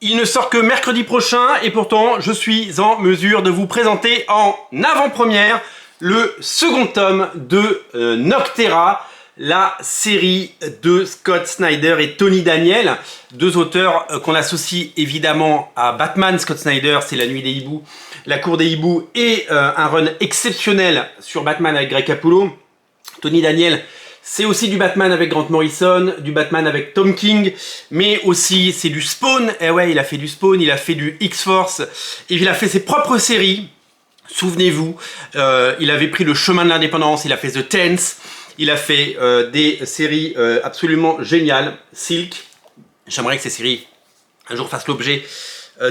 Il ne sort que mercredi prochain et pourtant je suis en mesure de vous présenter en avant-première le second tome de Noctera, la série de Scott Snyder et Tony Daniel, deux auteurs qu'on associe évidemment à Batman. Scott Snyder, c'est La Nuit des Hiboux, La Cour des Hiboux et un run exceptionnel sur Batman avec Greg Capullo. Tony Daniel, c'est aussi du Batman avec Grant Morrison, du Batman avec Tom King, mais aussi c'est du Spawn. Eh ouais, il a fait du Spawn, il a fait du X-Force, et il a fait ses propres séries. Souvenez-vous, il avait pris le chemin de l'indépendance, il a fait The Tenth, il a fait des séries absolument géniales. Silk, j'aimerais que ces séries un jour fassent l'objet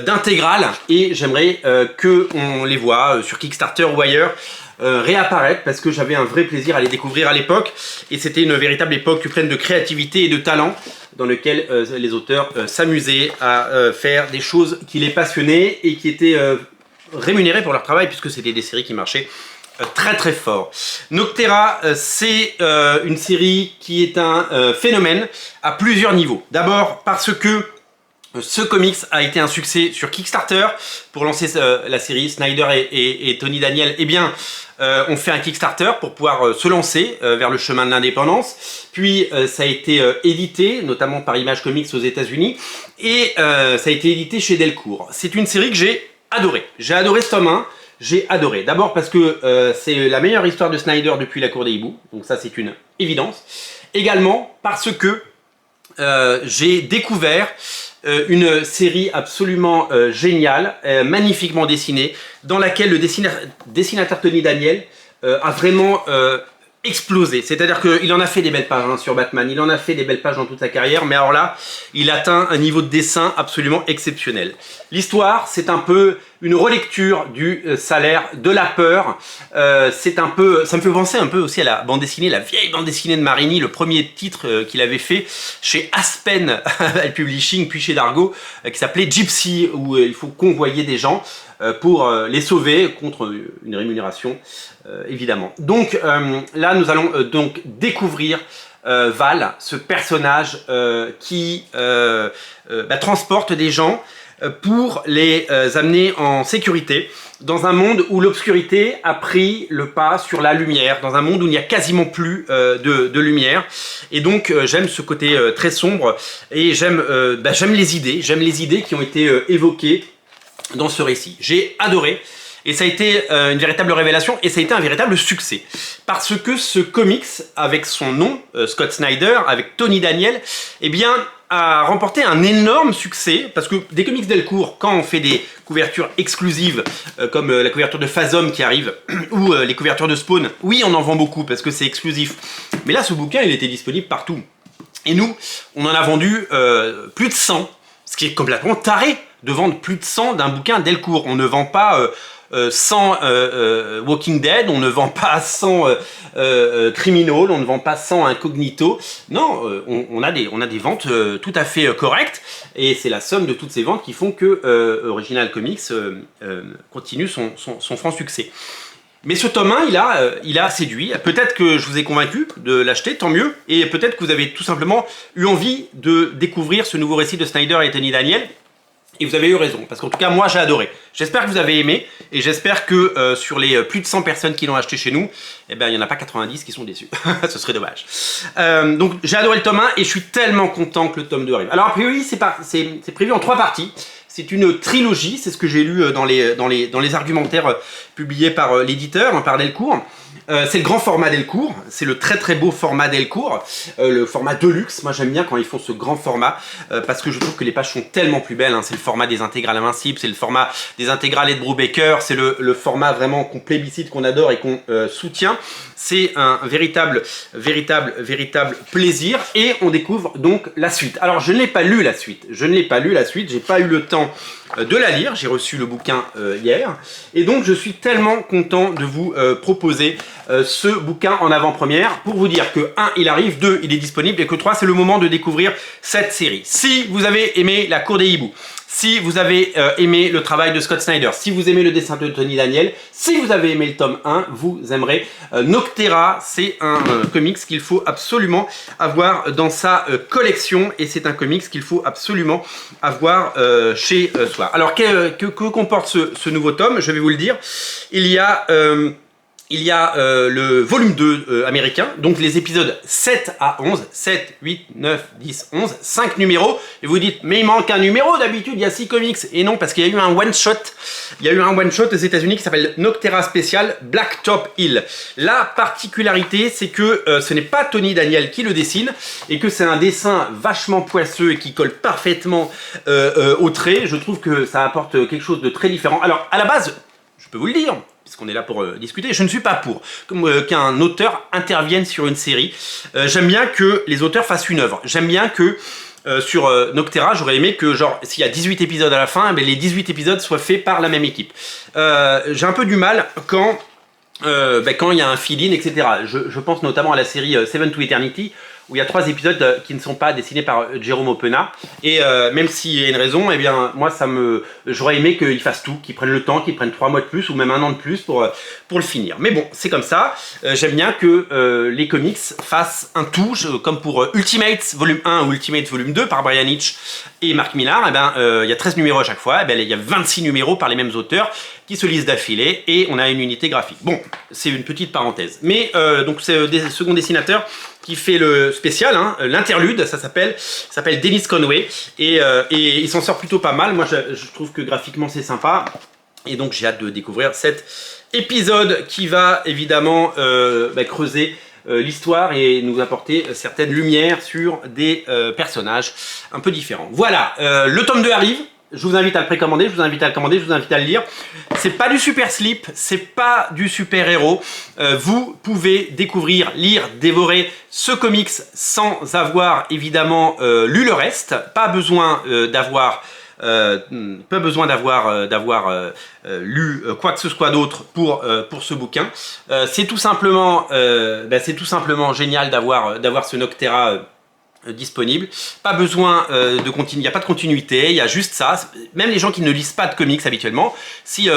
d'intégrales, et j'aimerais qu'on les voit sur Kickstarter ou ailleurs réapparaître, parce que j'avais un vrai plaisir à les découvrir à l'époque, et c'était une véritable époque pleine de créativité et de talent, dans lequel les auteurs s'amusaient à faire des choses qui les passionnaient et qui étaient rémunérés pour leur travail, puisque c'était des séries qui marchaient très très fort. Noctera, c'est une série qui est un phénomène à plusieurs niveaux. D'abord parce que ce comics a été un succès sur Kickstarter. Pour lancer la série, Snyder et Tony Daniel, eh bien, on fait un Kickstarter pour pouvoir se lancer vers le chemin de l'indépendance. Puis ça a été édité, notamment par Image Comics aux États-Unis, et ça a été édité chez Delcourt. C'est une série que j'ai adorée. J'ai adoré ce tome 1. J'ai adoré. D'abord parce que c'est la meilleure histoire de Snyder depuis La Cour des Hiboux, donc ça c'est une évidence. Également parce que j'ai découvert une série absolument géniale, magnifiquement dessinée, dans laquelle le dessinateur Tony Daniel a vraiment explosé. C'est-à-dire qu'il en a fait des belles pages sur Batman, il en a fait des belles pages dans toute sa carrière, mais alors là, il atteint un niveau de dessin absolument exceptionnel. L'histoire, c'est un peu une relecture du Salaire de la peur. C'est un peu, ça me fait penser un peu aussi à la bande dessinée, la vieille bande dessinée de Marini, le premier titre qu'il avait fait chez Aspen Publishing, puis chez Dargo, qui s'appelait Gypsy, où il faut convoyer des gens pour les sauver contre une rémunération, évidemment. Donc là, nous allons donc découvrir Val, ce personnage qui transporte des gens pour les amener en sécurité dans un monde où l'obscurité a pris le pas sur la lumière, dans un monde où il n'y a quasiment plus de lumière. Et donc j'aime ce côté très sombre, et j'aime les idées qui ont été évoquées dans ce récit. J'ai adoré, et ça a été une véritable révélation, et ça a été un véritable succès. Parce que ce comics, avec son nom, Scott Snyder, avec Tony Daniel, eh bien, a remporté un énorme succès, parce que des comics Delcourt, quand on fait des couvertures exclusives, comme la couverture de Phasm qui arrive, ou les couvertures de Spawn, oui, on en vend beaucoup, parce que c'est exclusif. Mais là, ce bouquin, il était disponible partout. Et nous, on en a vendu plus de 100, ce qui est complètement taré de vendre plus de 100 d'un bouquin Delcourt. On ne vend pas 100 Walking Dead, on ne vend pas 100 Criminal, on ne vend pas 100 Incognito. Non, on a des ventes tout à fait correctes, et c'est la somme de toutes ces ventes qui font que Original Comics continue son franc succès. Mais ce tome 1, il a séduit. Peut-être que je vous ai convaincu de l'acheter, tant mieux. Et peut-être que vous avez tout simplement eu envie de découvrir ce nouveau récit de Snyder et Tony Daniel. Et vous avez eu raison, parce qu'en tout cas, moi, j'ai adoré. J'espère que vous avez aimé, et j'espère que sur les plus de 100 personnes qui l'ont acheté chez nous, eh ben, il n'y en a pas 90 qui sont déçus. Ce serait dommage. Donc, j'ai adoré le tome 1, et je suis tellement content que le tome 2 arrive. Alors, a priori, c'est prévu en 3 parties. C'est une trilogie, c'est ce que j'ai lu dans les argumentaires publiés par l'éditeur, par Delcourt. C'est le grand format Delcourt, c'est le très très beau format Delcourt, le format Deluxe. Moi j'aime bien quand ils font ce grand format, parce que je trouve que les pages sont tellement plus belles, hein. C'est le format des intégrales invincibles, c'est le format des intégrales Ed Brubaker, c'est le format vraiment qu'on plébiscite, qu'on adore et qu'on soutient. C'est un véritable plaisir, et on découvre donc la suite. Alors je ne l'ai pas lu la suite, j'ai pas eu le temps de la lire, j'ai reçu le bouquin hier, et donc je suis tellement content de vous proposer ce bouquin en avant-première, pour vous dire que 1, il arrive, 2, il est disponible, et que 3, c'est le moment de découvrir cette série. Si vous avez aimé La Cour des Hiboux, si vous avez aimé le travail de Scott Snyder, si vous aimez le dessin de Tony Daniel, si vous avez aimé le tome 1, vous aimerez Noctera. C'est un comics qu'il faut absolument avoir dans sa collection et c'est un comics qu'il faut absolument avoir chez soi. Alors que comporte ce nouveau tome? Je vais vous le dire. Il y a le volume 2 américain, donc les épisodes 7 à 11, 7, 8, 9, 10, 11, 5 numéros, et vous dites, mais il manque un numéro, d'habitude il y a 6 comics, et non, parce qu'il y a eu un one-shot, aux États-Unis qui s'appelle Noctera Special Blacktop Hill. La particularité, c'est que ce n'est pas Tony Daniel qui le dessine, et que c'est un dessin vachement poisseux et qui colle parfaitement au trait. Je trouve que ça apporte quelque chose de très différent. Alors, à la base, je peux vous le dire, puisqu'on est là pour discuter, je ne suis pas pour qu'un auteur intervienne sur une série. J'aime bien que les auteurs fassent une œuvre. J'aime bien que sur Noctera, j'aurais aimé que genre s'il y a 18 épisodes à la fin, les 18 épisodes soient faits par la même équipe. J'ai un peu du mal quand il y a un fill-in, etc. Je pense notamment à la série Seven to Eternity, où il y a 3 épisodes qui ne sont pas dessinés par Jérôme Opena. Et même s'il y a une raison, eh bien, moi, j'aurais aimé qu'ils fassent tout, qu'ils prennent le temps, qu'ils prennent 3 mois de plus ou même 1 an de plus pour le finir. Mais bon, c'est comme ça. J'aime bien que les comics fassent un tout, comme pour Ultimates volume 1 ou Ultimates volume 2 par Brian Hitch et Mark Millar. Il y a 13 numéros à chaque fois. Il y a 26 numéros par les mêmes auteurs qui se lisent d'affilée et on a une unité graphique. Bon, c'est une petite parenthèse. Mais donc c'est le second dessinateur qui fait le spécial, l'interlude, ça s'appelle Dennis Conway, et il s'en sort plutôt pas mal. Moi je trouve que graphiquement c'est sympa, et donc j'ai hâte de découvrir cet épisode qui va évidemment creuser l'histoire et nous apporter certaines lumières sur des personnages un peu différents. Voilà, le tome 2 arrive. Je vous invite à le précommander, je vous invite à le commander, je vous invite à le lire. C'est pas du super slip, c'est pas du super héros. Vous pouvez découvrir, lire, dévorer ce comics sans avoir évidemment lu le reste. Pas besoin d'avoir lu quoi que ce soit d'autre pour ce bouquin. C'est tout simplement génial d'avoir ce Noctera disponible. Pas besoin de continuer, il n'y a pas de continuité, il y a juste ça. Même les gens qui ne lisent pas de comics habituellement, si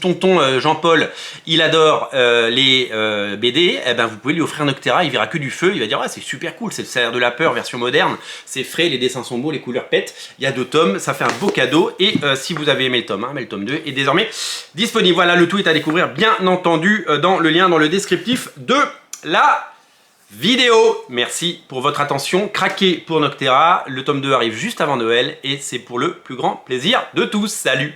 tonton Jean-Paul il adore les BD, eh ben vous pouvez lui offrir Noctera, il verra que du feu, il va dire ah, c'est super cool, c'est le Salaire de la peur version moderne, c'est frais, les dessins sont beaux, les couleurs pètent, il y a 2 tomes, ça fait un beau cadeau. Et si vous avez aimé le tome 1, le tome 2 est désormais disponible. Voilà, le tout est à découvrir bien entendu dans le lien dans le descriptif de la vidéo. Merci pour votre attention. Craquez pour Noctera. Le tome 2 arrive juste avant Noël et c'est pour le plus grand plaisir de tous. Salut!